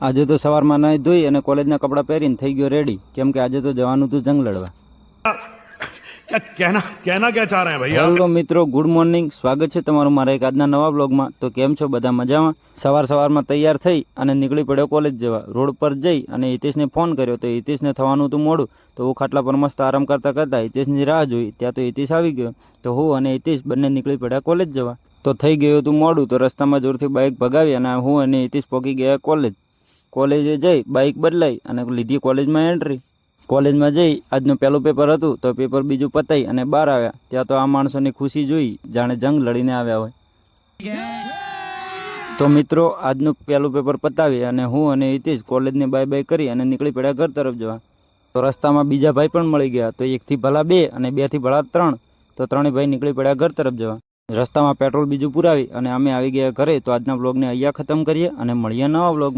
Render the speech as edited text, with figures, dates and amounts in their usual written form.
આજે તો સવારમાં નાહી ધોઈ અને કોલેજના કપડાં પહેરીને થઈ ગયો રેડી, કેમ કે આજે તો જવાનું હતું જંગ લડવા. क्या कहना क्या चाह रहे हैं भैया? હેલો મિત્રો, ગુડ મોર્નિંગ. સ્વાગત છે તમારું મારા એક આજના નવા બ્લોગમાં. તો કેમ છો બધા? મજામાં? સવારમાં તૈયાર થઈ અને નીકળી પડ્યો કોલેજ જવા. રોડ પર જઈ અને હિતેશને ફોન કર્યો તો હિતેશને થવાનું હતું મોડું, તો હું ખાટલા પર મસ્ત આરામ કરતા કરતા હિતેશની રાહ જોઈ. ત્યાં તો હિતેશ આવી ગયો, તો હું અને હિતેશ બંને નીકળી પડ્યા કોલેજ જવા. તો થઈ ગયું હતું મોડું, તો રસ્તામાં જોરથી બાઇક ભગાવી અને હું અને હિતેશ પહોંચી ગયા કોલેજ. કોલેજે જઈ બાઇક બદલાઈ અને લીધી કોલેજમાં એન્ટ્રી. કોલેજમાં જઈ આજનું પહેલું પેપર હતું, તો પેપર બીજું પતાઈ અને બહાર આવ્યા. ત્યાં તો આ માણસોની ખુશી જોઈ જાણે જંગ લડીને આવ્યા હોય. તો મિત્રો, આજનું પહેલું પેપર પતાવી અને હું અને હિતેશ કોલેજને બાય બાય કરી અને નીકળી પડ્યા ઘર તરફ જવા. તો રસ્તામાં બીજા ભાઈ પણ મળી ગયા, તો 1 થી ભલા 2 અને 2 થી ભલા 3. તો ત્રણેય ભાઈ નીકળી પડ્યા ઘર તરફ જવા. રસ્તામાં પેટ્રોલ બીજું પુરાવી અને અમે આવી ગયા ઘરે. તો આજના બ્લોગને અહીંયા ખતમ કરીએ અને મળીએ નવા બ્લોગમાં.